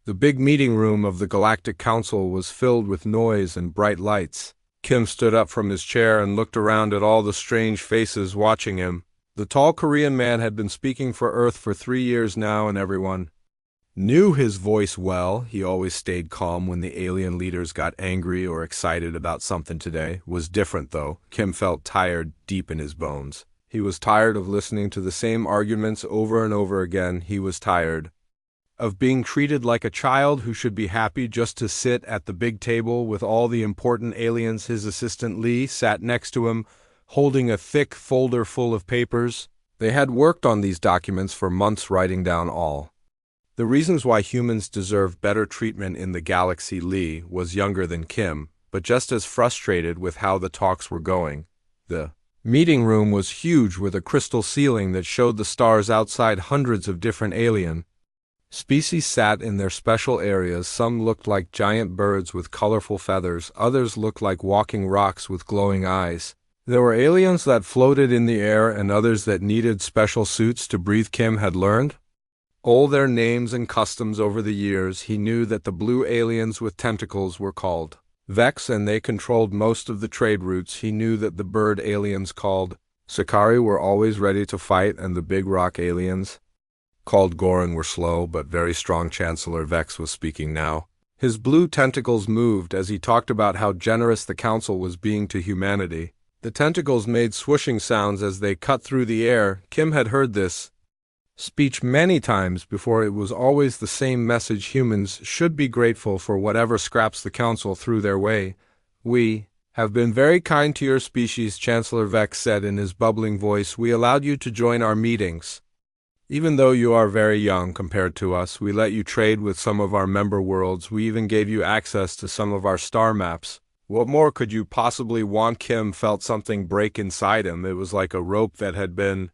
The big meeting room of the Galactic Council was filled with noise and bright lights. Kim stood up from his chair and looked around at all the strange faces watching him. The tall Korean man had been speaking for Earth for 3 years now, and everyone knew his voice well. He always stayed calm when the alien leaders got angry or excited about something. Today was different, though. Kim felt tired deep in his bones. He was tired of listening to the same arguments over and over again. He was tired of being treated like a child who should be happy just to sit at the big table with all the important aliens. His assistant Lee sat next to him, holding a thick folder full of papers. They had worked on these documents for months, writing down all the reasons why humans deserve better treatment in the galaxy. Lee was younger than Kim, but just as frustrated with how the talks were going. The meeting room was huge, with a crystal ceiling that showed the stars outside. Hundreds of different alien species sat in their special areas. Some looked like giant birds with colorful feathers, others looked like walking rocks with glowing eyes. There were aliens that floated in the air and others that needed special suits to breathe. Kim had learned all their names and customs over the years. He knew that the blue aliens with tentacles were called Vex, and they controlled most of the trade routes. He knew that the bird aliens called Sakari were always ready to fight, and the big rock aliens called Goran were slow but very strong. Chancellor Vex was speaking now. His blue tentacles moved as he talked about how generous the council was being to humanity. The tentacles made swooshing sounds as they cut through the air. Kim had heard this speech many times before. It was always the same message: humans should be grateful for whatever scraps the council threw their way. We have been very kind to your species, Chancellor Vex said in his bubbling voice. We allowed you to join our meetings. Even though you are very young compared to us, we let you trade with some of our member worlds. We even gave you access to some of our star maps. What more could you possibly want? Kim felt something break inside him. It was like a rope that had been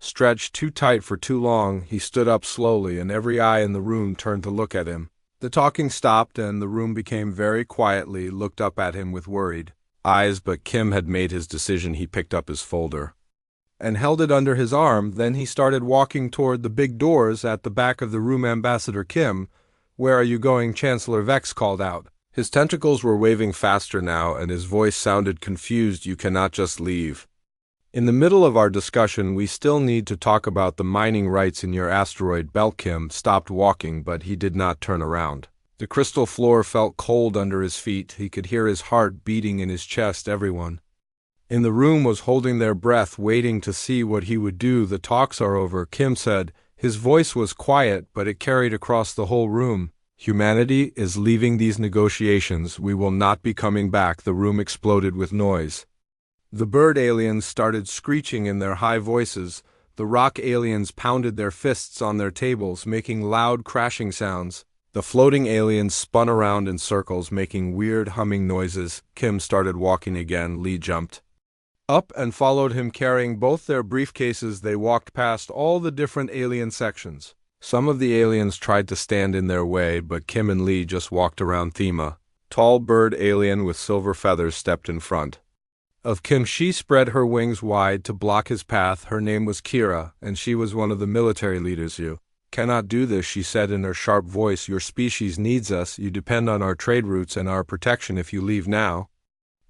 stretched too tight for too long. He stood up slowly, and every eye in the room turned to look at him. The talking stopped, and the room became very quietly looked up at him with worried eyes. But Kim had made his decision. He picked up his folder and held it under his arm. Then he started walking toward the big doors at the back of the room. Ambassador Kim, where are you going? Chancellor Vex called out. His tentacles were waving faster now, and his voice sounded confused. You cannot just leave. In the middle of our discussion, we still need to talk about the mining rights in your asteroid belt. Kim stopped walking, but he did not turn around. The crystal floor felt cold under his feet. He could hear his heart beating in his chest. Everyone in the room was holding their breath, waiting to see what he would do. The talks are over, Kim said. His voice was quiet, but it carried across the whole room. Humanity is leaving these negotiations. We will not be coming back. The room exploded with noise. The bird aliens started screeching in their high voices. The rock aliens pounded their fists on their tables, making loud crashing sounds. The floating aliens spun around in circles, making weird humming noises. Kim started walking again. Lee jumped up and followed him, carrying both their briefcases. They walked past all the different alien sections. Some of the aliens tried to stand in their way, but Kim and Lee just walked around. Thema, tall bird alien with silver feathers, stepped in front of Kim. She spread her wings wide to block his path. Her name was Kira, and she was one of the military leaders. You cannot do this, she said in her sharp voice. Your species needs us. You depend on our trade routes and our protection. If you leave now,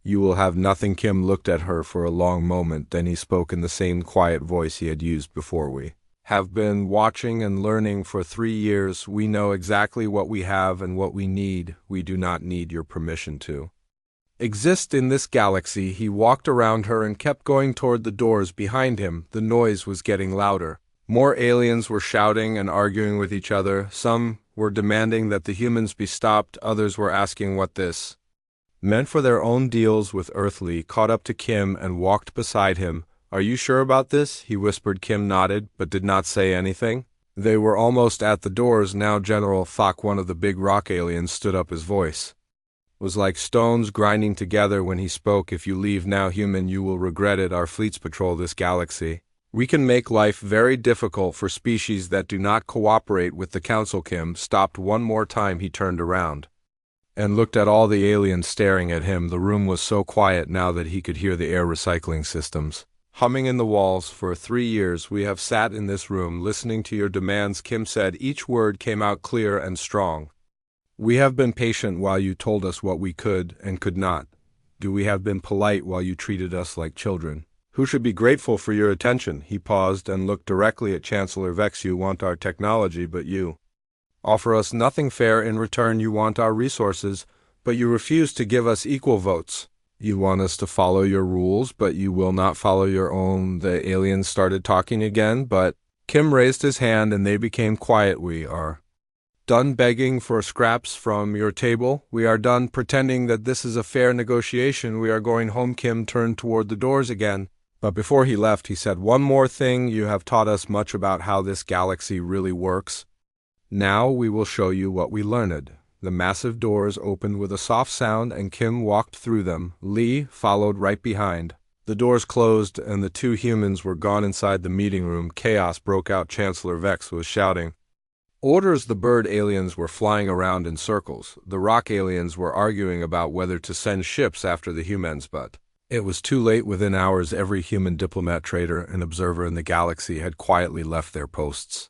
you will have nothing. Kim looked at her for a long moment. Then he spoke in the same quiet voice he had used before. We have been watching and learning for 3 years. We know exactly what we have and what we need. We do not need your permission to exist in this galaxy. He walked around her and kept going toward the doors behind him. The noise was getting louder. More aliens were shouting and arguing with each other. Some were demanding that the humans be stopped. Others were asking what this meant for their own deals with Earth. Lee caught up to Kim and walked beside him. Are you sure about this? He whispered. Kim nodded, but did not say anything. They were almost at the doors now. General Thok, one of the big rock aliens, stood up. His voice was like stones grinding together when he spoke. If you leave now, human, you will regret it. Our fleets patrol this galaxy. We can make life very difficult for species that do not cooperate with the council. Kim stopped one more time. He turned around and looked at all the aliens staring at him. The room was so quiet now that he could hear the air recycling systems humming in the walls. For 3 years we have sat in this room listening to your demands, Kim said. Each word came out clear and strong. We have been patient while you told us what we could and could not. Do we have been polite while you treated us like children? Who should be grateful for your attention? He paused and looked directly at Chancellor Vex. You want our technology, but you offer us nothing fair in return. You want our resources, but you refuse to give us equal votes. You want us to follow your rules, but you will not follow your own. The aliens started talking again, but Kim raised his hand and they became quiet. We are done begging for scraps from your table. We are done pretending that this is a fair negotiation. We are going home. Kim turned toward the doors again, but before he left, he said, one more thing. You have taught us much about how this galaxy really works. Now we will show you what we learned. The massive doors opened with a soft sound and Kim walked through them. Lee followed right behind. The doors closed and the two humans were gone. Inside the meeting room, chaos broke out. Chancellor Vex was shouting orders. The bird aliens were flying around in circles. The rock aliens were arguing about whether to send ships after the humans, but it was too late. Within hours, every human diplomat, trader, and observer in the galaxy had quietly left their posts.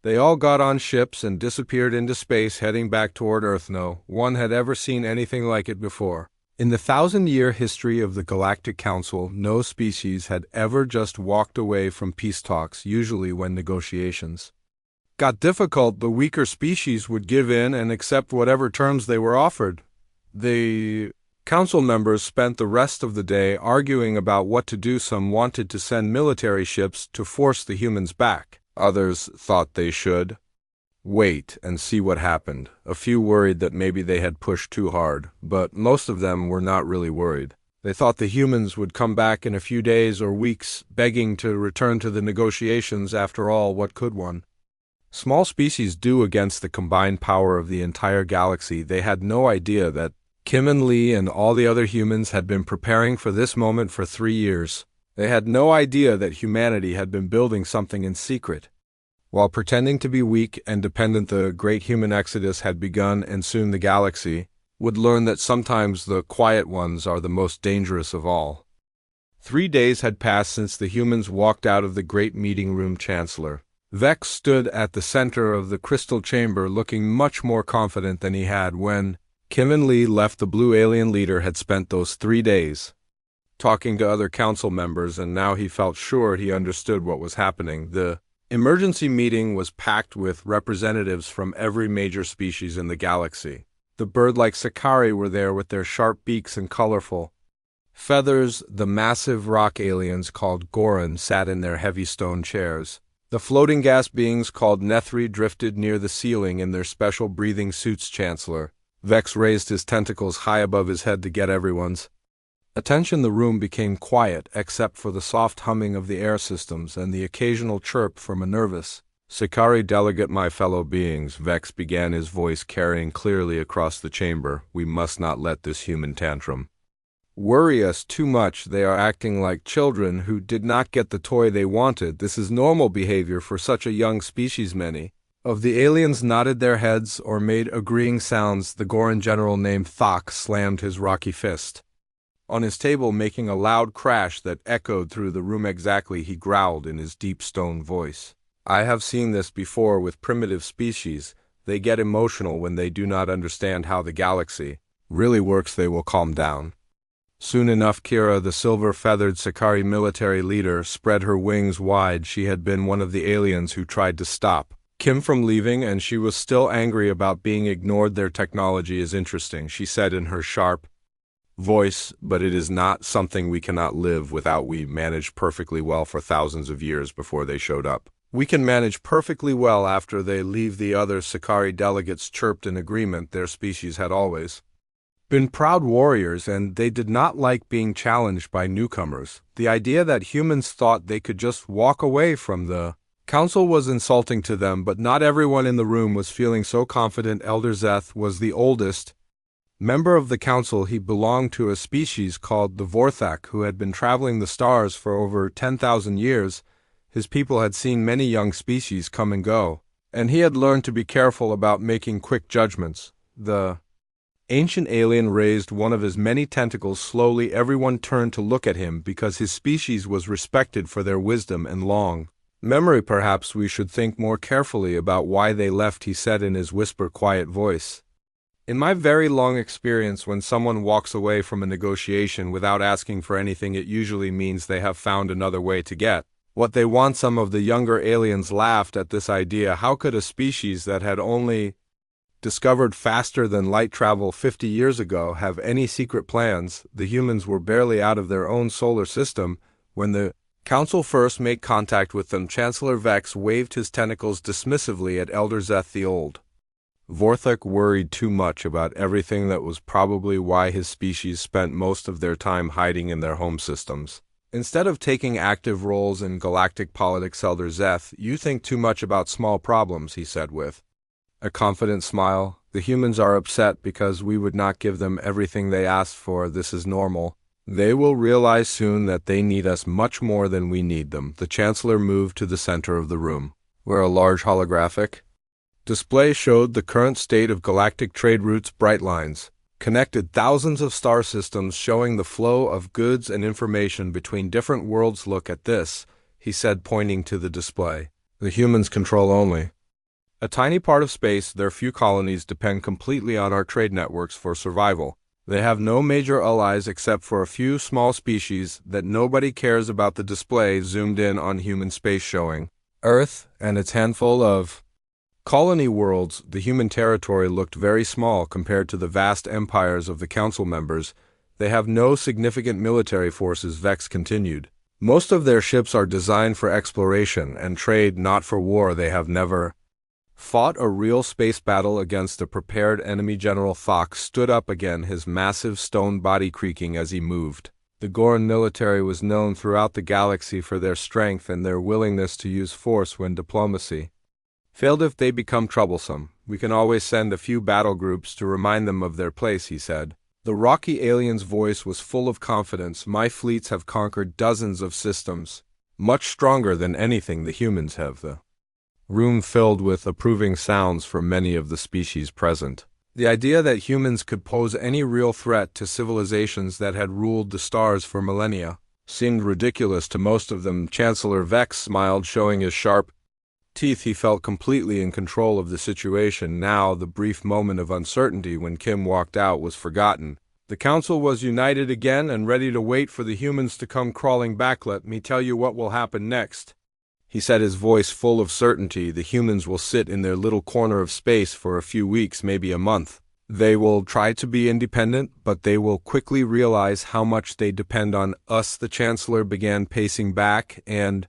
They all got on ships and disappeared into space, heading back toward Earth. No one had ever seen anything like it before. In the 1,000-year history of the Galactic Council, no species had ever just walked away from peace talks. Usually when negotiations got difficult, the weaker species would give in and accept whatever terms they were offered. The council members spent the rest of the day arguing about what to do. Some wanted to send military ships to force the humans back. Others thought they should wait and see what happened. A few worried that maybe they had pushed too hard, but most of them were not really worried. They thought the humans would come back in a few days or weeks, begging to return to the negotiations. After all, what could one small species do against the combined power of the entire galaxy? They had no idea that Kim and Lee and all the other humans had been preparing for this moment for 3 years. They had no idea that humanity had been building something in secret. While pretending to be weak and dependent, the great human exodus had begun, and soon the galaxy would learn that sometimes the quiet ones are the most dangerous of all. 3 days had passed since the humans walked out of the great meeting room. Chancellor Vex stood at the center of the crystal chamber, looking much more confident than he had when Kim and Lee left. The blue alien leader had spent those 3 days talking to other council members, and now he felt sure he understood what was happening. The emergency meeting was packed with representatives from every major species in the galaxy. The bird-like Sakari were there with their sharp beaks and colorful feathers. The massive rock aliens called Goran sat in their heavy stone chairs. The floating gas beings called Nethri drifted near the ceiling in their special breathing suits. Chancellor Vex raised his tentacles high above his head to get everyone's attention. The room became quiet except for the soft humming of the air systems and the occasional chirp from a nervous Sakari delegate. My fellow beings, Vex began, his voice carrying clearly across the chamber, we must not let this human tantrum worry us too much. They are acting like children who did not get the toy they wanted. This is normal behavior for such a young species. Many of the aliens nodded their heads or made agreeing sounds. The Goran general named Thok slammed his rocky fist on his table, making a loud crash that echoed through the room. Exactly, he growled in his deep stone voice. I have seen this before with primitive species. They get emotional when they do not understand how the galaxy really works. They will calm down soon enough. Kira, the silver-feathered Sakari military leader, spread her wings wide. She had been one of the aliens who tried to stop Kim from leaving, and she was still angry about being ignored. Their technology is interesting, she said in her sharp voice, but it is not something we cannot live without. We managed perfectly well for thousands of years before they showed up. We can manage perfectly well after they leave. The other Sakari delegates chirped in agreement. Their species had always been proud warriors, and they did not like being challenged by newcomers. The idea that humans thought they could just walk away from the council was insulting to them, but not everyone in the room was feeling so confident. Elder Zeth was the oldest member of the council. He belonged to a species called the Vorthak, who had been traveling the stars for over 10,000 years. His people had seen many young species come and go, and he had learned to be careful about making quick judgments. The Ancient alien raised one of his many tentacles slowly. Everyone turned to look at him because his species was respected for their wisdom and long memory. Perhaps we should think more carefully about why they left, he said in his whisper quiet voice. In my very long experience, when someone walks away from a negotiation without asking for anything, it usually means they have found another way to get what they want. Some of the younger aliens laughed at this idea. How could a species that had only discovered faster than light travel 50 years ago have any secret plans? The humans were barely out of their own solar system when the Council first made contact with them. Chancellor Vex waved his tentacles dismissively at Elder Zeth the Old. Vorthok worried too much about everything. That was probably why his species spent most of their time hiding in their home systems. Instead of taking active roles in galactic politics, Elder Zeth, you think too much about small problems, he said with a confident smile. The humans are upset because we would not give them everything they asked for. This is normal. They will realize soon that they need us much more than we need them. The Chancellor moved to the center of the room, where a large holographic display showed the current state of galactic trade routes. Bright lines connected thousands of star systems, showing the flow of goods and information between different worlds. Look at this, he said, pointing to the display. The humans control only a tiny part of space. Their few colonies depend completely on our trade networks for survival. They have no major allies except for a few small species that nobody cares about. The display zoomed in on human space, showing Earth and its handful of colony worlds. The human territory looked very small compared to the vast empires of the council members. They have no significant military forces, Vex continued. Most of their ships are designed for exploration and trade, not for war. They have never fought a real space battle against a prepared enemy. General Fox stood up again, his massive stone body creaking as he moved. The Goran military was known throughout the galaxy for their strength and their willingness to use force when diplomacy failed. If they become troublesome, we can always send a few battle groups to remind them of their place, he said. The rocky alien's voice was full of confidence. My fleets have conquered dozens of systems, much stronger than anything the humans have. The room filled with approving sounds from many of the species present. The idea that humans could pose any real threat to civilizations that had ruled the stars for millennia seemed ridiculous to most of them. Chancellor Vex smiled, showing his sharp teeth. He felt completely in control of the situation now. The brief moment of uncertainty when Kim walked out was forgotten. The council was united again and ready to wait for the humans to come crawling back. Let me tell you what will happen next, he said, his voice full of certainty. The humans will sit in their little corner of space for a few weeks, maybe a month. They will try to be independent, but they will quickly realize how much they depend on us. The Chancellor began pacing back and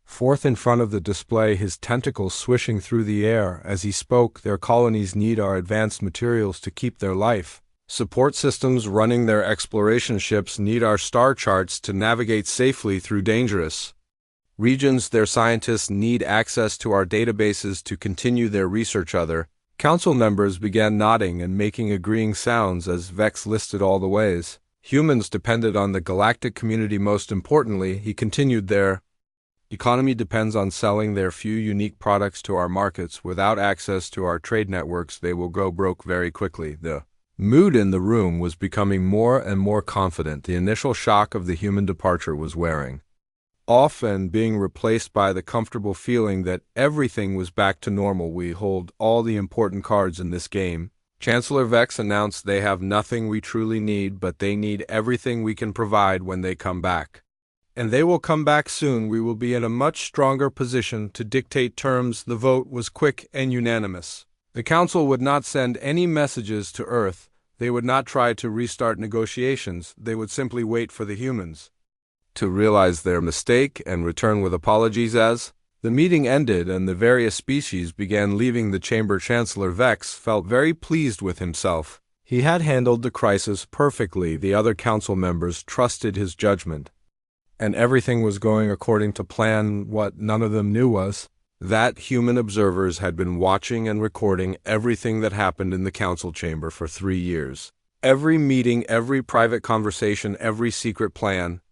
forth in front of the display, his tentacles swishing through the air as he spoke. Their colonies need our advanced materials to keep their life support systems running. Their exploration ships need our star charts to navigate safely through dangerous regions. Their scientists need access to our databases to continue their research. Other council members began nodding and making agreeing sounds as Vex listed all the ways humans depended on the galactic community. Most importantly, he continued, their economy depends on selling their few unique products to our markets. Without access to our trade networks, they will go broke very quickly. The mood in the room was becoming more and more confident. The initial shock of the human departure was wearing off and being replaced by the comfortable feeling that everything was back to normal. We hold all the important cards in this game, Chancellor Vex announced. They have nothing we truly need, but they need everything we can provide when they come back. And they will come back soon. We will be in a much stronger position to dictate terms. The vote was quick and unanimous. The Council would not send any messages to Earth. They would not try to restart negotiations. They would simply wait for the humans to realize their mistake and return with apologies. As the meeting ended and the various species began leaving the chamber, Chancellor Vex felt very pleased with himself. He had handled the crisis perfectly. The other council members trusted his judgment, and everything was going according to plan. What none of them knew was that human observers had been watching and recording everything that happened in the council chamber for 3 years. Every meeting, every private conversation, every secret plan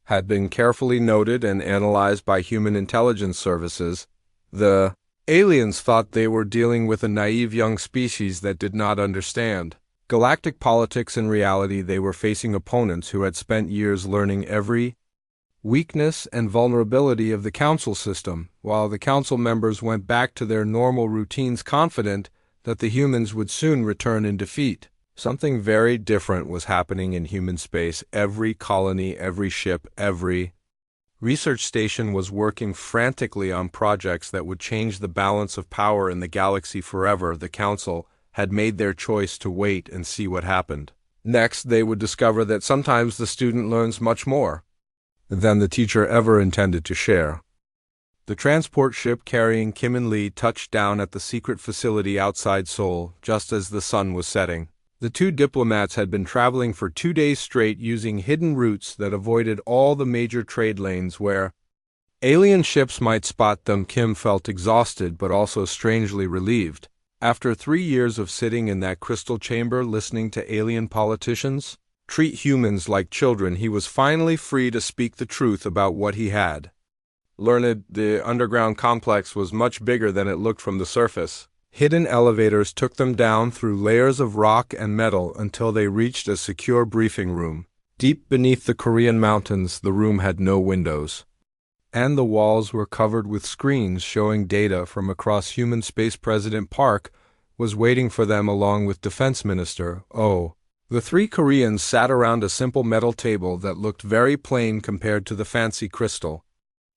had been carefully noted and analyzed by human intelligence services. The aliens thought they were dealing with a naive young species that did not understand Galactic politics. In reality, they were facing opponents who had spent years learning every weakness and vulnerability of the council system, while the council members went back to their normal routines confident that the humans would soon return in defeat. Something very different was happening in human space. Every colony, every ship, every research station was working frantically on projects that would change the balance of power in the galaxy forever. The council had made their choice to wait and see what happened. Next, they would discover that sometimes the student learns much more than the teacher ever intended to share. The transport ship carrying Kim and Lee touched down at the secret facility outside Seoul just as the sun was setting. The two diplomats had been traveling for 2 days straight using hidden routes that avoided all the major trade lanes where alien ships might spot them. Kim felt exhausted but also strangely relieved. After 3 years of sitting in that crystal chamber listening to alien politicians treat humans like children, he was finally free to speak the truth about what he had learned. The underground complex was much bigger than it looked from the surface. Hidden elevators took them down through layers of rock and metal until they reached a secure briefing room. Deep beneath the Korean mountains, the room had no windows, and the walls were covered with screens showing data from across human space. President Park was waiting for them along with Defense Minister Oh. The 3 Koreans sat around a simple metal table that looked very plain compared to the fancy crystal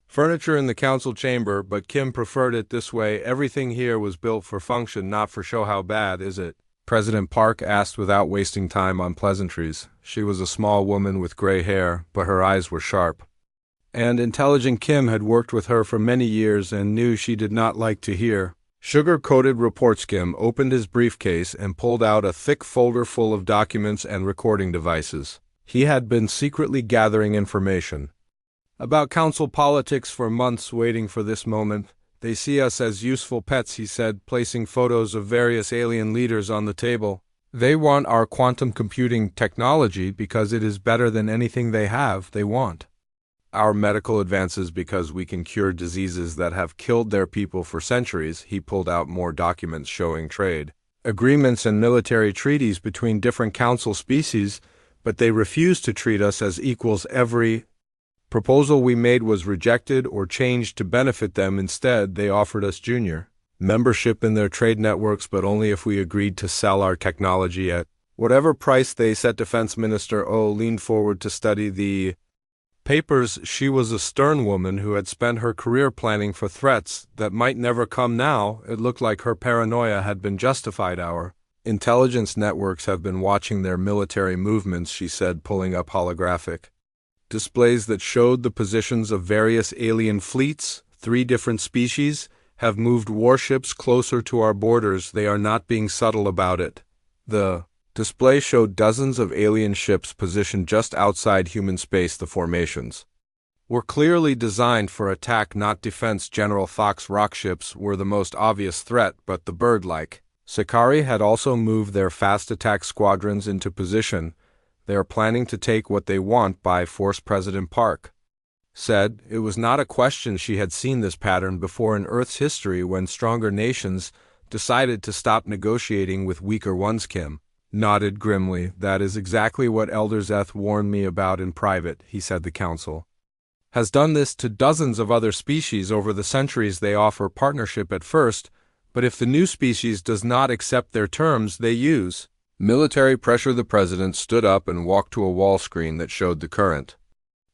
furniture in the council chamber, but Kim preferred it this way. Everything here was built for function, not for show. How bad is it? President Park asked without wasting time on pleasantries. She was a small woman with gray hair, but her eyes were sharp and intelligent. Kim had worked with her for many years and knew she did not like to hear sugar-coated reports. Kim opened his briefcase and pulled out a thick folder full of documents and recording devices. He had been secretly gathering information about council politics for months, waiting for this moment. They see us as useful pets, he said, placing photos of various alien leaders on the table. They want our quantum computing technology because it is better than anything they have. They want our medical advances because we can cure diseases that have killed their people for centuries. He pulled out more documents showing trade agreements and military treaties between different council species, but they refuse to treat us as equals. Every proposal we made was rejected or changed to benefit them. Instead, they offered us junior membership in their trade networks, but only if we agreed to sell our technology at whatever price they set. Defense Minister Oh leaned forward to study the papers. She was a stern woman who had spent her career planning for threats that might never come. Now, it looked like her paranoia had been justified. Our intelligence networks have been watching their military movements, she said, pulling up holographic displays that showed the positions of various alien fleets. 3 different species have moved warships closer to our borders. They are not being subtle about it. The display showed dozens of alien ships positioned just outside human space. The formations were clearly designed for attack, not defense. General Fox rock ships were the most obvious threat, but the bird-like Sakari had also moved their fast attack squadrons into position. They are planning to take what they want by force. President Park said it was not a question. She had seen this pattern before in Earth's history when stronger nations decided to stop negotiating with weaker ones. Kim nodded grimly. That is exactly what Elder Zeth warned me about in private, he said. The council has done this to dozens of other species over the centuries. They offer partnership at first, but if the new species does not accept their terms, they use military pressure. The president stood up and walked to a wall screen that showed the current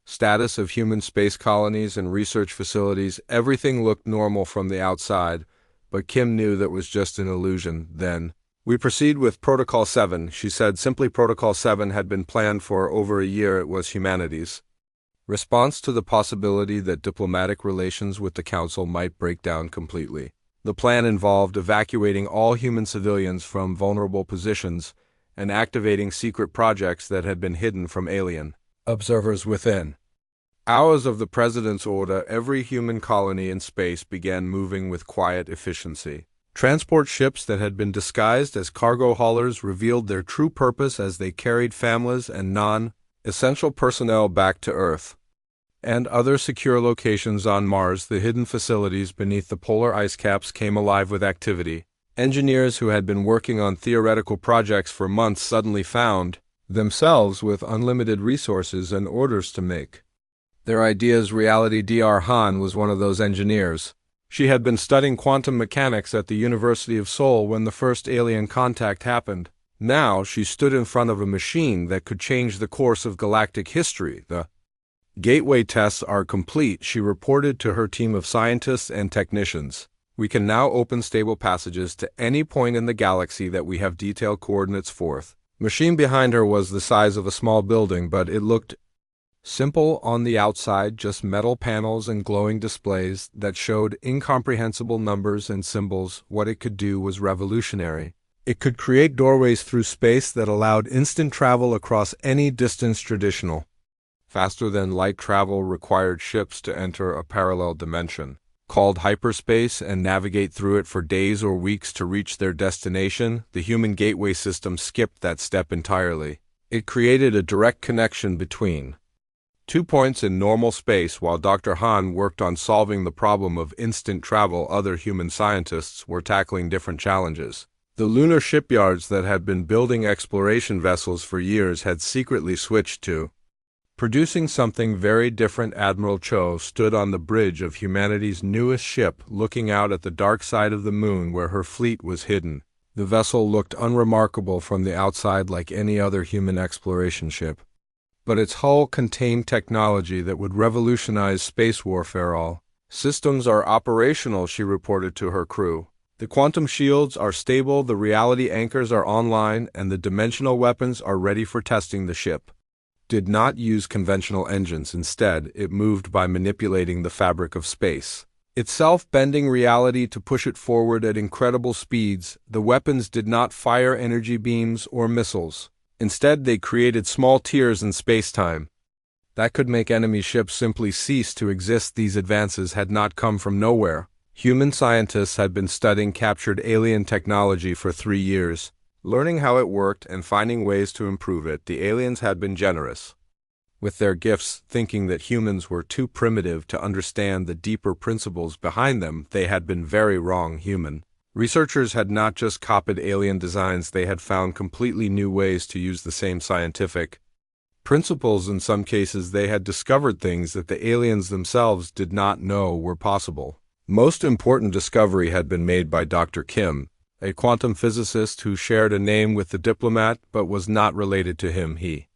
status of human space colonies and research facilities. Everything looked normal from the outside, but Kim knew that was just an illusion. Then, we proceed with Protocol 7, she said simply. Protocol 7 had been planned for over a year. It was humanity's response to the possibility that diplomatic relations with the council might break down completely. The plan involved evacuating all human civilians from vulnerable positions and activating secret projects that had been hidden from alien observers within hours of the president's order. Every human colony in space began moving with quiet efficiency. Transport ships that had been disguised as cargo haulers revealed their true purpose as they carried families and non-essential personnel back to Earth and other secure locations on Mars. The hidden facilities beneath the polar ice caps came alive with activity. Engineers who had been working on theoretical projects for months suddenly found themselves with unlimited resources and orders to make their ideas reality. Dr. Han was one of those engineers. She had been studying quantum mechanics at the University of Seoul when the first alien contact happened. Now she stood in front of a machine that could change the course of galactic history. The gateway tests are complete, she reported to her team of scientists and technicians. We can now open stable passages to any point in the galaxy that we have detailed coordinates for. Machine behind her was the size of a small building, but it looked simple on the outside, just metal panels and glowing displays that showed incomprehensible numbers and symbols. What it could do was revolutionary. It could create doorways through space that allowed instant travel across any distance. Traditional faster-than-light travel required ships to enter a parallel dimension, called hyperspace, and navigate through it for days or weeks to reach their destination. The human gateway system skipped that step entirely. It created a direct connection between 2 points in normal space. While Dr. Han worked on solving the problem of instant travel, other human scientists were tackling different challenges. The lunar shipyards that had been building exploration vessels for years had secretly switched to producing something very different. Admiral Cho stood on the bridge of humanity's newest ship, looking out at the dark side of the moon where her fleet was hidden. The vessel looked unremarkable from the outside, like any other human exploration ship, but its hull contained technology that would revolutionize space warfare. All systems are operational, she reported to her crew. The quantum shields are stable, the reality anchors are online, and the dimensional weapons are ready for testing. The ship did not use conventional engines. Instead, it moved by manipulating the fabric of space itself, bending reality to push it forward at incredible speeds. The weapons did not fire energy beams or missiles. Instead, they created small tears in space-time that could make enemy ships simply cease to exist. These advances had not come from nowhere. Human scientists had been studying captured alien technology for 3 years, learning how it worked and finding ways to improve it. The aliens had been generous with their gifts, thinking that humans were too primitive to understand the deeper principles behind them. They had been very wrong. Human researchers had not just copied alien designs, they had found completely new ways to use the same scientific principles. In some cases, they had discovered things that the aliens themselves did not know were possible. Most important discovery had been made by Dr. Kim, a quantum physicist who shared a name with the diplomat but was not related to him. He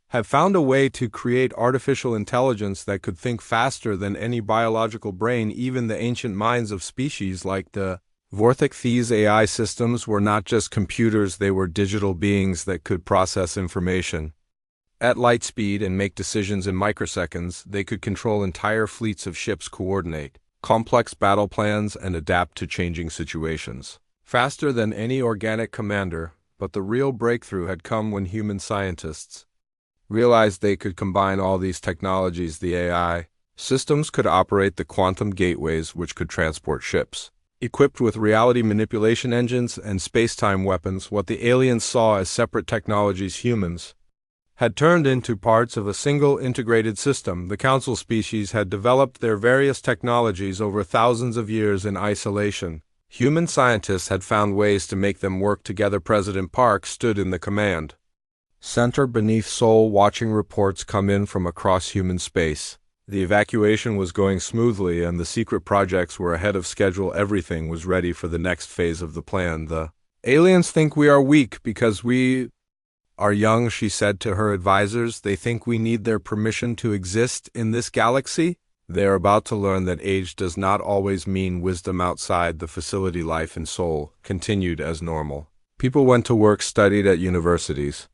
had found a way to create artificial intelligence that could think faster than any biological brain, even the ancient minds of species like the Vorthik. These AI systems were not just computers, they were digital beings that could process information at light speed and make decisions in microseconds. They could control entire fleets of ships, coordinate complex battle plans, and adapt to changing situations faster than any organic commander. But the real breakthrough had come when human scientists realized they could combine all these technologies. The AI systems could operate the quantum gateways, which could transport ships equipped with reality manipulation engines and space-time weapons. What the aliens saw as separate technologies, humans had turned into parts of a single integrated system. The council species had developed their various technologies over thousands of years in isolation. Human scientists had found ways to make them work together. President Park stood in the command center beneath Seoul, watching reports come in from across human space. The evacuation was going smoothly and the secret projects were ahead of schedule. Everything was ready for the next phase of the plan. The aliens think we are weak because we are young, she said to her advisors. They think we need their permission to exist in this galaxy. They are about to learn that age does not always mean wisdom. Outside the facility, life in Seoul continued as normal. People went to work, studied at universities,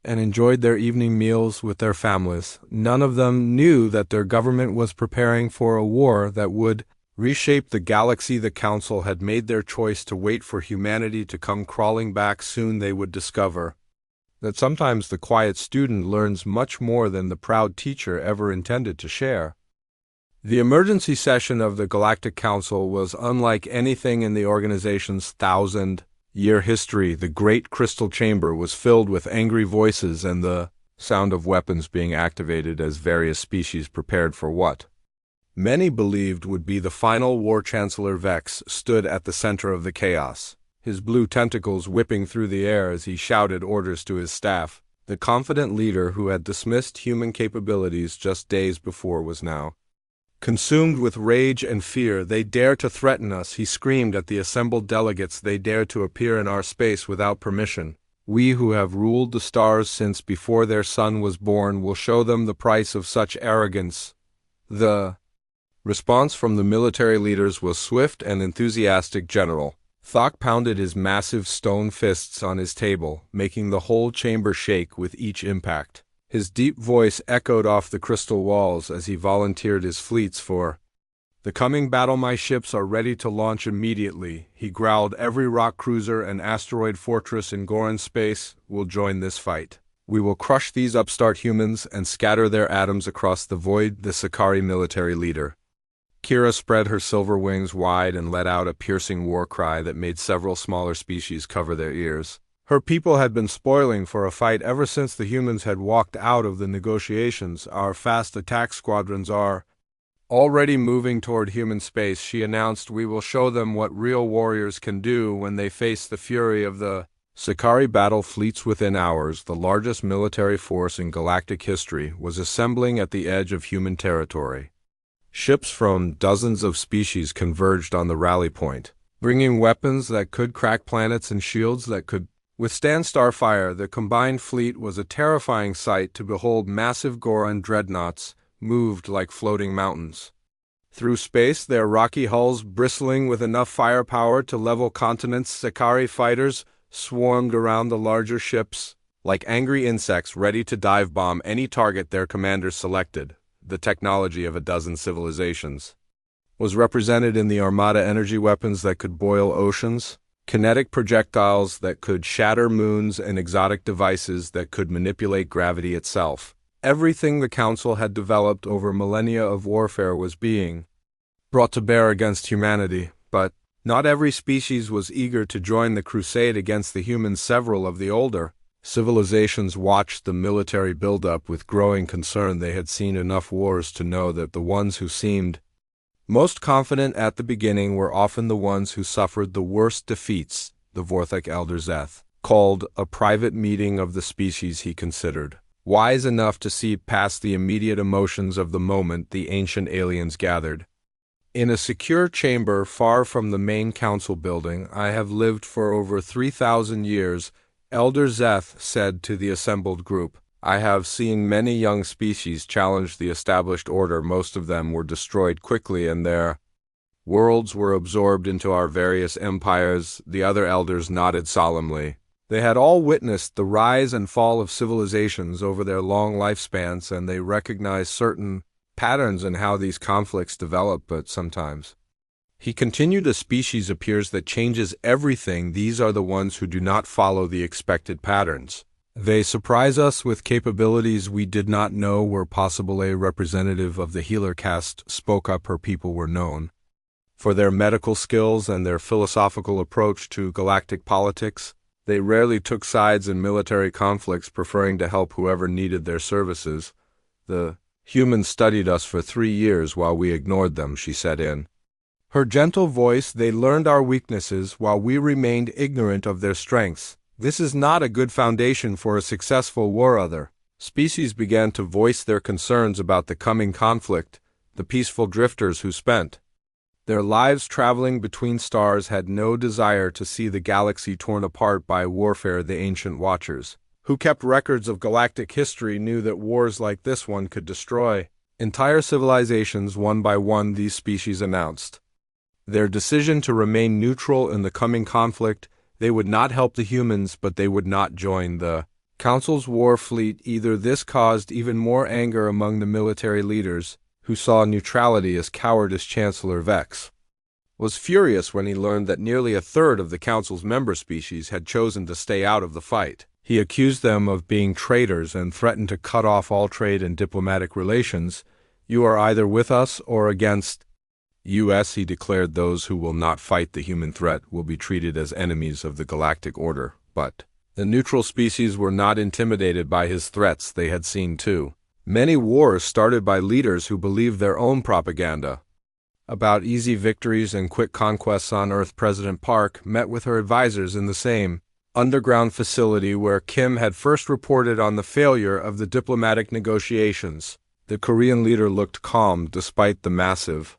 and enjoyed their evening meals with their families. None of them knew that their government was preparing for a war that would reshape the galaxy. The council had made their choice to wait for humanity to come crawling back. Soon they would discover that sometimes the quiet student learns much more than the proud teacher ever intended to share. The emergency session of the Galactic Council was unlike anything in the organization's 1,000-year history. The great crystal chamber was filled with angry voices and the sound of weapons being activated as various species prepared for what many believed would be the final war. Chancellor Vex stood at the center of the chaos. his blue tentacles whipping through the air as he shouted orders to his staff. The confident leader who had dismissed human capabilities just days before was now consumed with rage and fear. "They dare to threaten us," he screamed at the assembled delegates. "They dare to appear in our space without permission. We who have ruled the stars since before their sun was born will show them the price of such arrogance." The response from the military leaders was swift and enthusiastic. General Thok pounded his massive stone fists on his table, making the whole chamber shake with each impact. His deep voice echoed off the crystal walls as he volunteered his fleets for the coming battle. "My ships are ready to launch immediately," he growled. "Every rock cruiser and asteroid fortress in Goran space will join this fight. We will crush these upstart humans and scatter their atoms across the void." The Sakari military leader, Kira, spread her silver wings wide and let out a piercing war cry that made several smaller species cover their ears. Her people had been spoiling for a fight ever since the humans had walked out of the negotiations. "Our fast attack squadrons are already moving toward human space," she announced. "We will show them what real warriors can do when they face the fury of the Sakari." Battle fleets. Within hours, the largest military force in galactic history was assembling at the edge of human territory. Ships from dozens of species converged on the rally point, bringing weapons that could crack planets and shields that could withstand starfire. The combined fleet was a terrifying sight to behold. Massive Goran dreadnoughts moved like floating mountains through space, their rocky hulls bristling with enough firepower to level continents. Sakari fighters swarmed around the larger ships like angry insects, ready to dive bomb any target their commanders selected. The technology of a dozen civilizations was represented in the Armada: energy weapons that could boil oceans, kinetic projectiles that could shatter moons, and exotic devices that could manipulate gravity itself. Everything the Council had developed over millennia of warfare was being brought to bear against humanity, but not every species was eager to join the crusade against the humans. Several of the older civilizations watched the military buildup with growing concern. They had seen enough wars to know that the ones who seemed most confident at the beginning were often the ones who suffered the worst defeats. The Vorthok elder Zeth called a private meeting of the species he considered wise enough to see past the immediate emotions of the moment. The ancient aliens gathered in a secure chamber far from the main council building. "I have lived for over 3,000 years, Elder Zeth said to the assembled group. "I have seen many young species challenge the established order. Most of them were destroyed quickly and their worlds were absorbed into our various empires." The other elders nodded solemnly. They had all witnessed the rise and fall of civilizations over their long lifespans, and they recognized certain patterns in how these conflicts develop. "But sometimes," he continued, "a species appears that changes everything. These are the ones who do not follow the expected patterns. They surprise us with capabilities we did not know were possible." A representative of the healer caste spoke up. Her people were known for their medical skills and their philosophical approach to galactic politics. They rarely took sides in military conflicts, preferring to help whoever needed their services. "The humans studied us for 3 years while we ignored them," she said in her gentle voice. "They learned our weaknesses while we remained ignorant of their strengths. This is not a good foundation for a successful war." Other species began to voice their concerns about the coming conflict. The peaceful drifters who spent their lives traveling between stars had no desire to see the galaxy torn apart by warfare. The ancient watchers, who kept records of galactic history, knew that wars like this one could destroy entire civilizations. One by one, these species announced their decision to remain neutral in the coming conflict. They would not help the humans, but they would not join the Council's war fleet either. This caused even more anger among the military leaders, who saw neutrality as cowardice. Chancellor Vex was furious when he learned that nearly a third of the Council's member species had chosen to stay out of the fight. He accused them of being traitors and threatened to cut off all trade and diplomatic relations. "You are either with us or against us," he declared. "Those who will not fight the human threat will be treated as enemies of the galactic order." But the neutral species were not intimidated by his threats. They had seen, too, many wars started by leaders who believed their own propaganda. about easy victories and quick conquests on Earth. President Park met with her advisors in the same underground facility where Kim had first reported on the failure of the diplomatic negotiations. The Korean leader looked calm despite the massive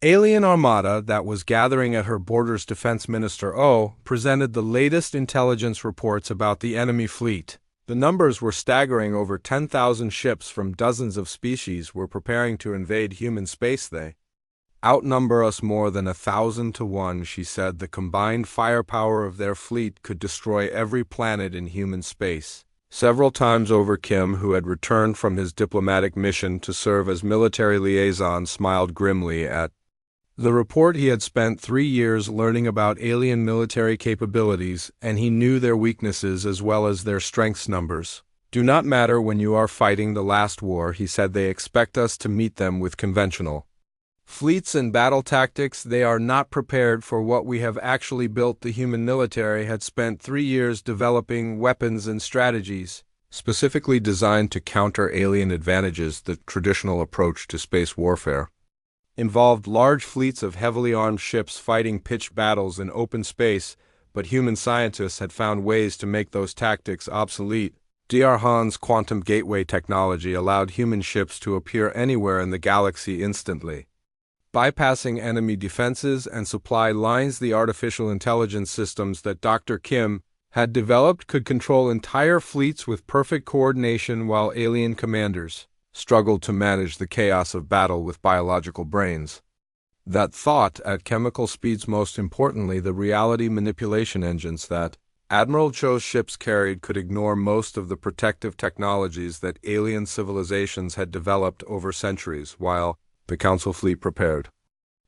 alien armada that was gathering at her borders. Defense Minister Oh presented the latest intelligence reports about the enemy fleet. The numbers were staggering. Over 10,000 ships from dozens of species were preparing to invade human space. They outnumber us more than 1,000 to 1, she said. The combined firepower of their fleet could destroy every planet in human space. Several times over, Kim, who had returned from his diplomatic mission to serve as military liaison, smiled grimly at the report. He had spent 3 years learning about alien military capabilities, and he knew their weaknesses as well as their strengths. Numbers do not matter when you are fighting the last war, he said. They expect us to meet them with conventional fleets and battle tactics. They are not prepared for what we have actually built. The human military had spent 3 years developing weapons and strategies specifically designed to counter alien advantages. The traditional approach to space warfare involved large fleets of heavily armed ships fighting pitched battles in open space, but human scientists had found ways to make those tactics obsolete. Dr. Han's quantum gateway technology allowed human ships to appear anywhere in the galaxy instantly, bypassing enemy defenses and supply lines. The artificial intelligence systems that Dr. Kim had developed could control entire fleets with perfect coordination, while alien commanders struggled to manage the chaos of battle with biological brains that thought at chemical speeds. Most importantly, the reality manipulation engines that Admiral Cho's ships carried could ignore most of the protective technologies that alien civilizations had developed over centuries. While the Council fleet prepared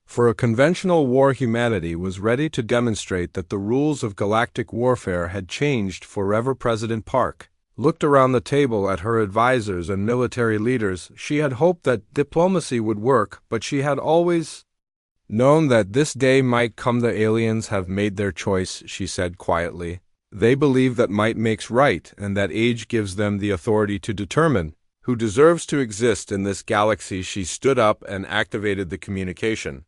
for a conventional war, humanity was ready to demonstrate that the rules of galactic warfare had changed forever. President Park looked around the table at her advisors and military leaders. She had hoped that diplomacy would work, but she had always known that this day might come. The aliens have made their choice, she said quietly. They believe that might makes right, and that age gives them the authority to determine who deserves to exist in this galaxy. She stood up and activated the communication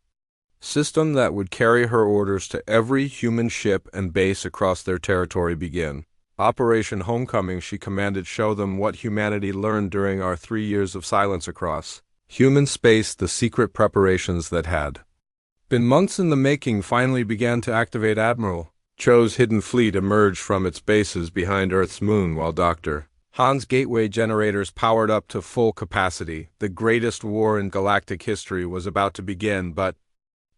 system that would carry her orders to every human ship and base across their territory. Begin Operation Homecoming, she commanded. Show them what humanity learned during our 3 years of silence across human space. The secret preparations that had been months in the making finally began to activate. Admiral Cho's hidden fleet emerged from its bases behind Earth's moon, while Dr. Han's gateway generators powered up to full capacity. The greatest war in galactic history was about to begin, but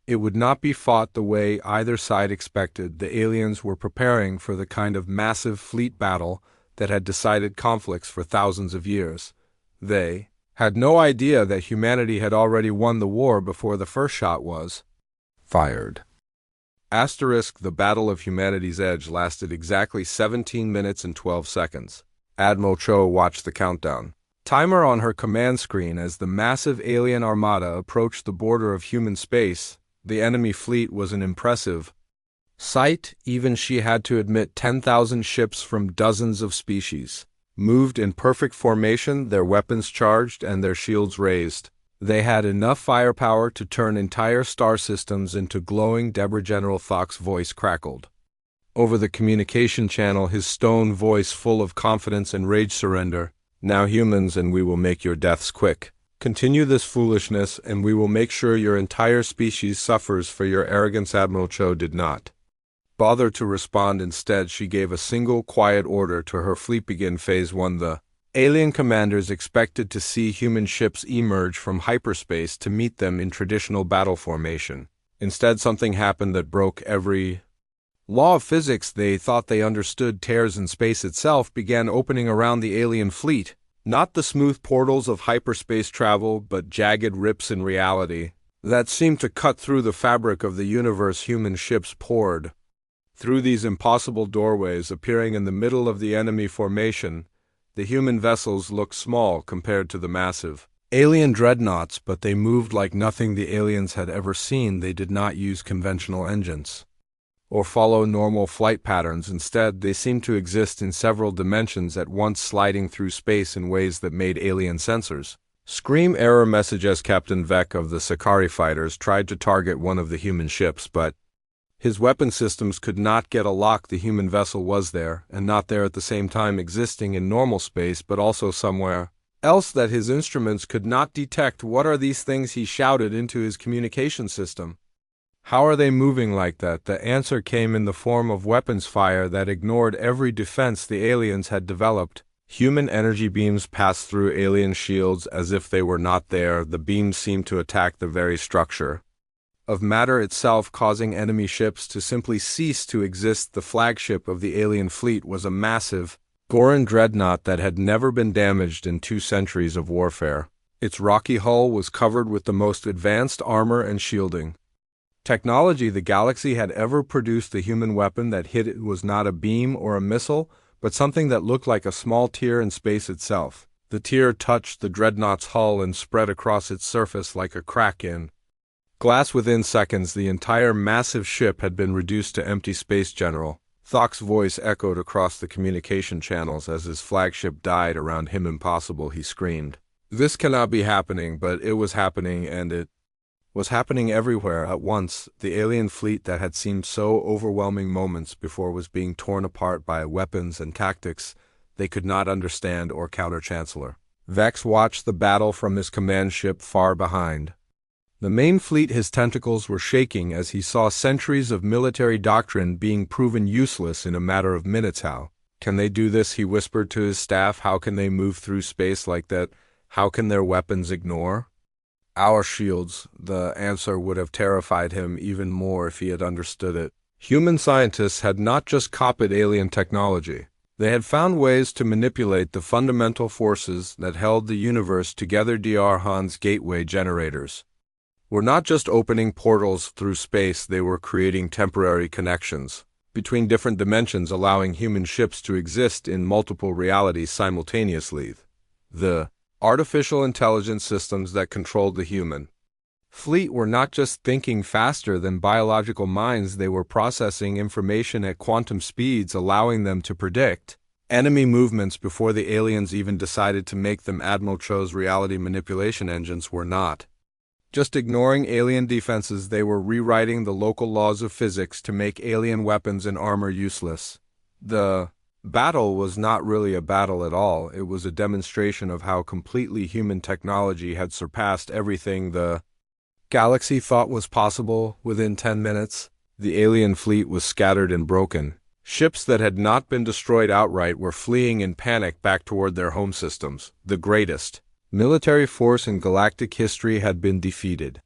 it would not be fought the way either side expected. The aliens were preparing for the kind of massive fleet battle that had decided conflicts for thousands of years. They had no idea that humanity had already won the war before the first shot was fired. The Battle of Humanity's Edge lasted exactly 17 minutes and 12 seconds. Admiral Cho watched the countdown timer on her command screen as the massive alien armada approached the border of human space. The enemy fleet was an impressive sight. Even she had to admit, 10,000 ships from dozens of species moved in perfect formation, their weapons charged and their shields raised. They had enough firepower to turn entire star systems into glowing debris. General Thok's voice crackled over the communication channel, his stone voice full of confidence and rage. Surrender now, humans, and we will make your deaths quick. Continue this foolishness, and we will make sure your entire species suffers for your arrogance. Admiral Cho did not bother to respond. Instead, she gave a single quiet order to her fleet: begin Phase 1. The alien commanders expected to see human ships emerge from hyperspace to meet them in traditional battle formation. Instead, something happened that broke every law of physics they thought they understood. Tears in space itself began opening around the alien fleet. Not the smooth portals of hyperspace travel, but jagged rips in reality that seemed to cut through the fabric of the universe. Human ships poured through these impossible doorways, appearing in the middle of the enemy formation. The human vessels looked small compared to the massive alien dreadnoughts, but they moved like nothing the aliens had ever seen. They did not use conventional engines or follow normal flight patterns. Instead, they seemed to exist in several dimensions at once, sliding through space in ways that made alien sensors Scream error message as Captain Vec of the Sakari fighters tried to target one of the human ships, but his weapon systems could not get a lock. The human vessel was there, and not there at the same time, existing in normal space, but also somewhere else that his instruments could not detect. What are these things? He shouted into his communication system. How are they moving like that? The answer came in the form of weapons fire that ignored every defense the aliens had developed. Human energy beams passed through alien shields as if they were not there. The beams seemed to attack the very structure of matter itself, causing enemy ships to simply cease to exist. The flagship of the alien fleet was a massive Goran dreadnought that had never been damaged in 2 centuries of warfare. Its rocky hull was covered with the most advanced armor and shielding technology the galaxy had ever produced. The human weapon that hit it was not a beam or a missile, but something that looked like a small tear in space itself. The tear touched the dreadnought's hull and spread across its surface like a crack in glass. Within seconds, the entire massive ship had been reduced to empty space. General Thok's voice echoed across the communication channels as his flagship died around him. Impossible, he screamed. This cannot be happening, but it was happening, and it was happening everywhere at once. The alien fleet that had seemed so overwhelming moments before was being torn apart by weapons and tactics they could not understand or counter. Chancellor Vex watched the battle from his command ship far behind the main fleet. His tentacles were shaking as he saw centuries of military doctrine being proven useless in a matter of minutes. How can they do this? He whispered to his staff. How can they move through space like that? How can their weapons ignore our shields? The answer would have terrified him even more if he had understood it. Human scientists had not just copied alien technology. They had found ways to manipulate the fundamental forces that held the universe together. Dr. Han's gateway generators were not just opening portals through space, they were creating temporary connections between different dimensions, allowing human ships to exist in multiple realities simultaneously. The artificial intelligence systems that controlled the human fleet were not just thinking faster than biological minds, they were processing information at quantum speeds, allowing them to predict enemy movements before the aliens even decided to make them. Admiral Cho's reality manipulation engines were not just ignoring alien defenses, they were rewriting the local laws of physics to make alien weapons and armor useless. The battle was not really a battle at all. It was a demonstration of how completely human technology had surpassed everything the galaxy thought was possible. Within 10 minutes, the alien fleet was scattered and broken. Ships that had not been destroyed outright were fleeing in panic back toward their home systems. The greatest military force in galactic history had been defeated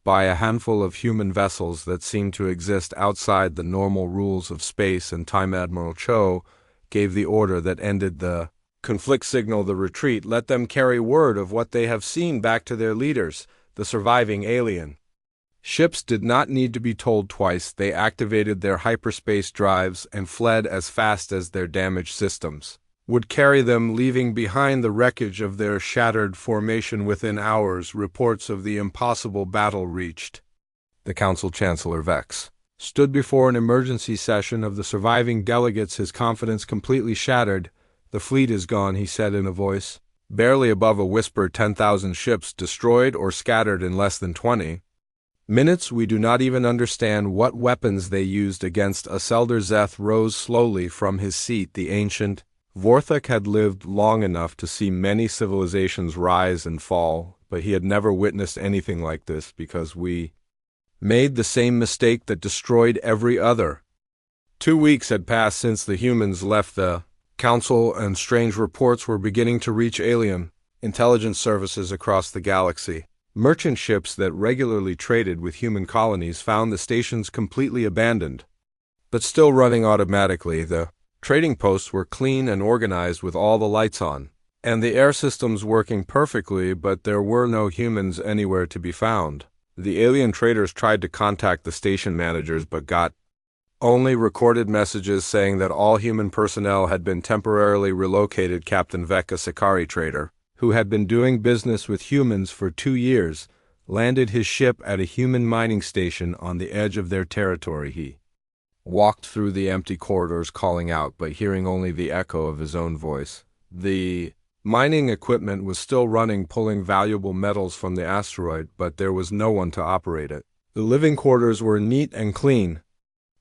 by a handful of human vessels that seemed to exist outside the normal rules of space and time. Admiral Cho gave the order that ended the conflict. Signal the retreat. Let them carry word of what they have seen back to their leaders. The surviving alien ships did not need to be told twice. They activated their hyperspace drives and fled as fast as their damaged systems would carry them, leaving behind the wreckage of their shattered formation. Within hours, reports of the impossible battle reached the Council. Chancellor Vex stood before an emergency session of the surviving delegates, his confidence completely shattered. The fleet is gone, he said in a voice barely above a whisper. 10,000 ships destroyed or scattered in less than 20 minutes. We do not even understand what weapons they used against us. Elder Zeth rose slowly from his seat. The ancient Vorthok had lived long enough to see many civilizations rise and fall, but he had never witnessed anything like this because we made the same mistake that destroyed every other. 2 weeks had passed since the humans left the Council, and strange reports were beginning to reach alien intelligence services across the galaxy. Merchant ships that regularly traded with human colonies found the stations completely abandoned, but still running automatically. The trading posts were clean and organized with all the lights on, and the air systems working perfectly, but there were no humans anywhere to be found. The alien traders tried to contact the station managers but got only recorded messages saying that all human personnel had been temporarily relocated. Captain Vec, a Sakari trader who had been doing business with humans for 2 years, landed his ship at a human mining station on the edge of their territory. He walked through the empty corridors calling out, but hearing only the echo of his own voice. The Mining equipment was still running, pulling valuable metals from the asteroid, but there was no one to operate it. The living quarters were neat and clean,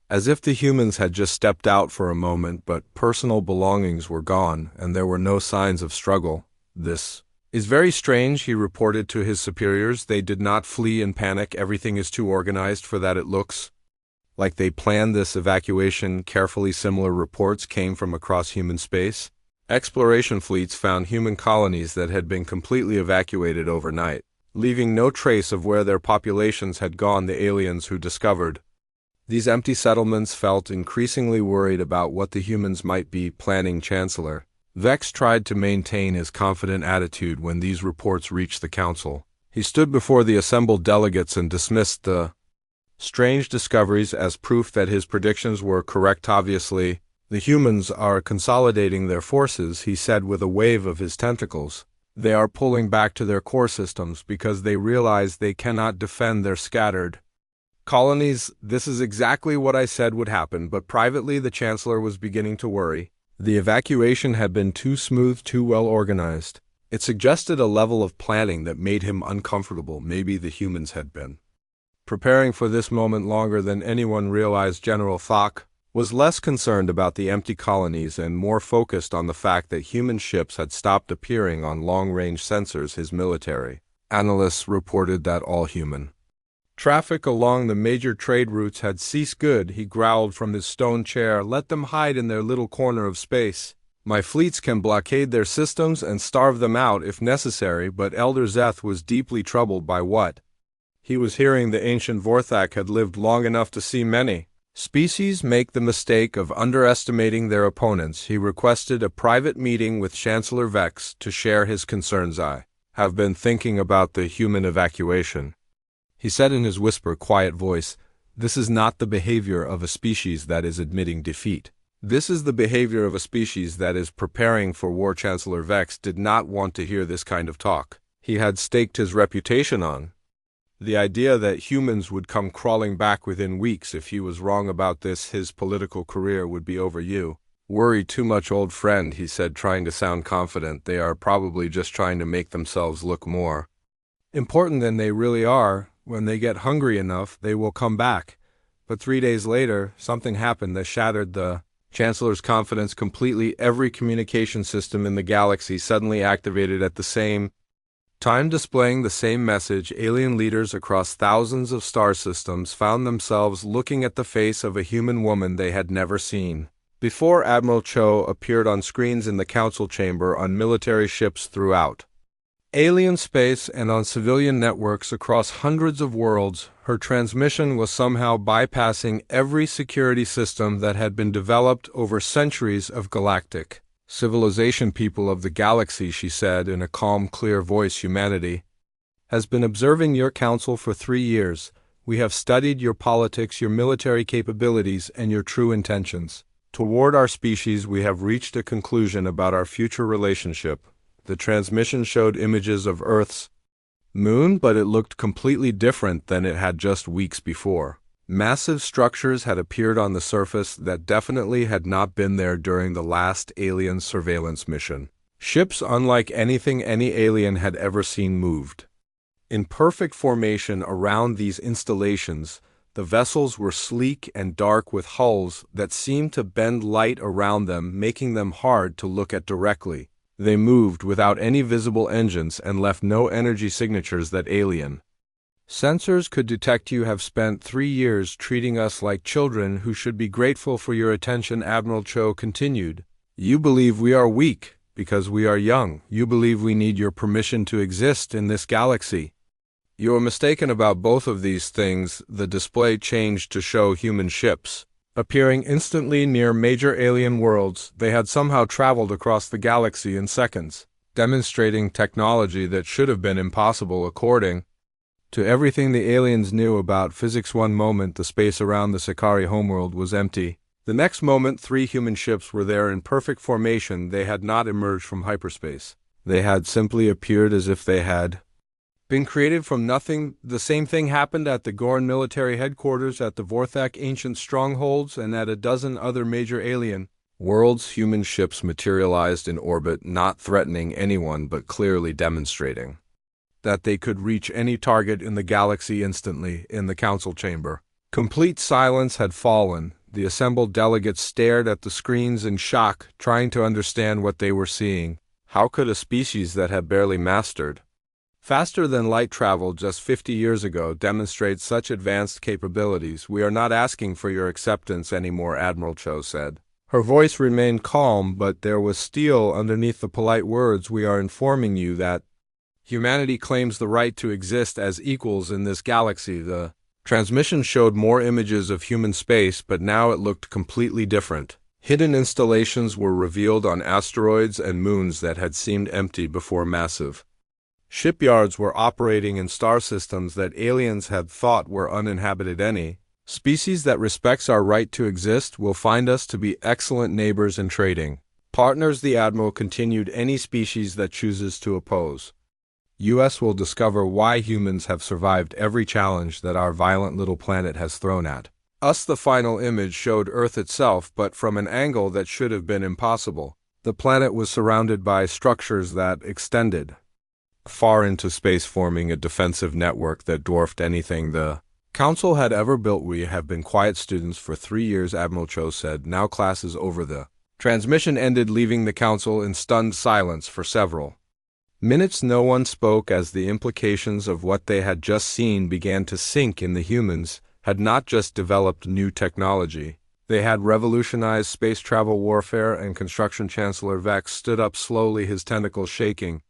as if the humans had just stepped out for a moment, but personal belongings were gone, and there were no signs of struggle. "This is very strange," he reported to his superiors. "They did not flee in panic. Everything is too organized for that. It looks like they planned this evacuation carefully." Similar reports came from across human space. Exploration fleets found human colonies that had been completely evacuated overnight, leaving no trace of where their populations had gone. The aliens who discovered these empty settlements felt increasingly worried about what the humans might be planning. Chancellor Vex tried to maintain his confident attitude when these reports reached the council. He stood before the assembled delegates and dismissed the strange discoveries as proof that his predictions were correct. "Obviously, the humans are consolidating their forces," he said with a wave of his tentacles. "They are pulling back to their core systems because they realize they cannot defend their scattered colonies. This is exactly what I said would happen." But privately, the Chancellor was beginning to worry. The evacuation had been too smooth, too well organized. It suggested a level of planning that made him uncomfortable. Maybe the humans had been preparing for this moment longer than anyone realized. General Thok was less concerned about the empty colonies and more focused on the fact that human ships had stopped appearing on long-range sensors. His military analysts reported that all human traffic along the major trade routes had ceased. "Good," he growled from his stone chair. "Let them hide in their little corner of space. My fleets can blockade their systems and starve them out if necessary." But Elder Zeth was deeply troubled by what he was hearing. The ancient Vorthak had lived long enough to see many species make the mistake of underestimating their opponents. He requested a private meeting with Chancellor Vex to share his concerns. "I have been thinking about the human evacuation," he said in his whisper, quiet voice. "This is not the behavior of a species that is admitting defeat. This is the behavior of a species that is preparing for war." Chancellor Vex did not want to hear this kind of talk. He had staked his reputation on the idea that humans would come crawling back within weeks. If he was wrong about this, his political career would be over. "You worry too much, old friend," he said, trying to sound confident. "They are probably just trying to make themselves look more important than they really are. When they get hungry enough, they will come back." But 3 days later, something happened that shattered the Chancellor's confidence completely. Every communication system in the galaxy suddenly activated at the same time, displaying the same message. Alien leaders across thousands of star systems found themselves looking at the face of a human woman they had never seen before. Admiral Cho appeared on screens in the council chamber, on military ships throughout alien space, and on civilian networks across hundreds of worlds. Her transmission was somehow bypassing every security system that had been developed over centuries of galactic civilization. "People of the galaxy," she said in a calm, clear voice, "humanity has been observing your council for 3 years. We have studied your politics, your military capabilities, and your true intentions toward our species. We have reached a conclusion about our future relationship." The transmission showed images of Earth's moon, but it looked completely different than it had just weeks before. Massive structures had appeared on the surface that definitely had not been there during the last alien surveillance mission. Ships unlike anything any alien had ever seen moved in perfect formation around these installations. The vessels were sleek and dark, with hulls that seemed to bend light around them, making them hard to look at directly. They moved without any visible engines and left no energy signatures that alien sensors could detect. "You have spent 3 years treating us like children who should be grateful for your attention," Admiral Cho continued. "You believe we are weak because we are young. You believe we need your permission to exist in this galaxy. You are mistaken about both of these things." The display changed to show human ships appearing instantly near major alien worlds. They had somehow traveled across the galaxy in seconds, demonstrating technology that should have been impossible according to everything the aliens knew about physics. One moment, the space around the Sakari homeworld was empty. The next moment, 3 human ships were there in perfect formation. They had not emerged from hyperspace. They had simply appeared as if they had been created from nothing. The same thing happened at the Gorn military headquarters, at the Vorthak ancient strongholds, and at a dozen other major alien World's human ships materialized in orbit, not threatening anyone but clearly demonstrating that they could reach any target in the galaxy instantly. In the council chamber, complete silence had fallen. The assembled delegates stared at the screens in shock, trying to understand what they were seeing. How could a species that had barely mastered faster than light travel just 50 years ago demonstrate such advanced capabilities? We are not asking for your acceptance anymore, Admiral Cho said. Her voice remained calm, but there was steel underneath the polite words. We are informing you that humanity claims the right to exist as equals in this galaxy. The transmission showed more images of human space, but now it looked completely different. Hidden installations were revealed on asteroids and moons that had seemed empty before. Massive shipyards were operating in star systems that aliens had thought were uninhabited. Any species that respects our right to exist will find us to be excellent neighbors and trading partners, the Admiral continued. Any species that chooses to oppose US will discover why humans have survived every challenge that our violent little planet has thrown at us. The final image showed Earth itself, but from an angle that should have been impossible. The planet was surrounded by structures that extended far into space, forming a defensive network that dwarfed anything the Council had ever built. We have been quiet students for 3 years, Admiral Cho said. Now class is over. The transmission ended, leaving the Council in stunned silence for several minutes. No one spoke as the implications of what they had just seen began to sink in. The humans had not just developed new technology, they had revolutionized space travel warfare and construction. Chancellor Vex stood up slowly, his tentacles shaking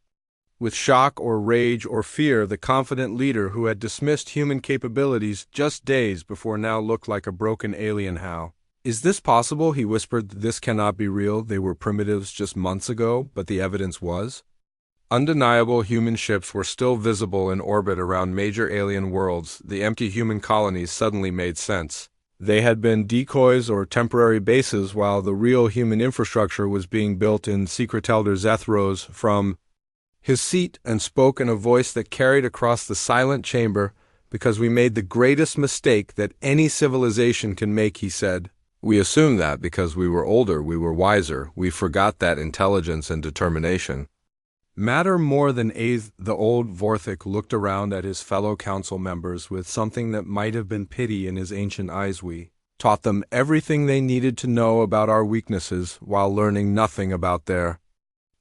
with shock or rage or fear. The confident leader who had dismissed human capabilities just days before now looked like a broken alien. How is this possible? He whispered. This cannot be real. They were primitives just months ago, but the evidence was undeniable. Human ships were still visible in orbit around major alien worlds. The empty human colonies suddenly made sense. They had been decoys or temporary bases while the real human infrastructure was being built in secret. Elder Zeth rose from his seat and spoke in a voice that carried across the silent chamber. Because we made the greatest mistake that any civilization can make, he said. We assumed that because we were older, we were wiser. We forgot that intelligence and determination matter more than age. The old Vorthik looked around at his fellow council members with something that might have been pity in his ancient eyes. We taught them everything they needed to know about our weaknesses while learning nothing about their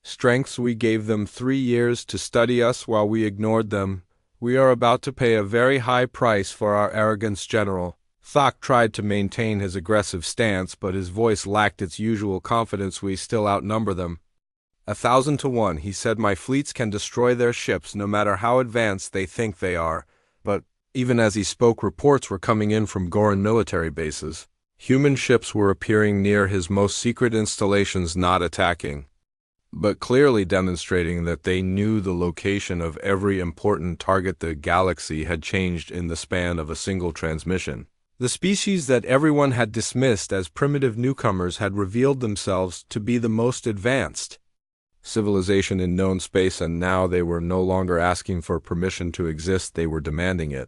strengths. We gave them 3 years to study us while we ignored them. We are about to pay a very high price for our arrogance. General Thok tried to maintain his aggressive stance, but his voice lacked its usual confidence. We still outnumber them 1,000 to 1, he said. My fleets can destroy their ships no matter how advanced they think they are. But even as he spoke, reports were coming in from Goran military bases. Human ships were appearing near his most secret installations, not attacking, but clearly demonstrating that they knew the location of every important target. The galaxy had changed in the span of a single transmission. The species that everyone had dismissed as primitive newcomers had revealed themselves to be the most advanced civilization in known space, and now they were no longer asking for permission to exist, they were demanding it.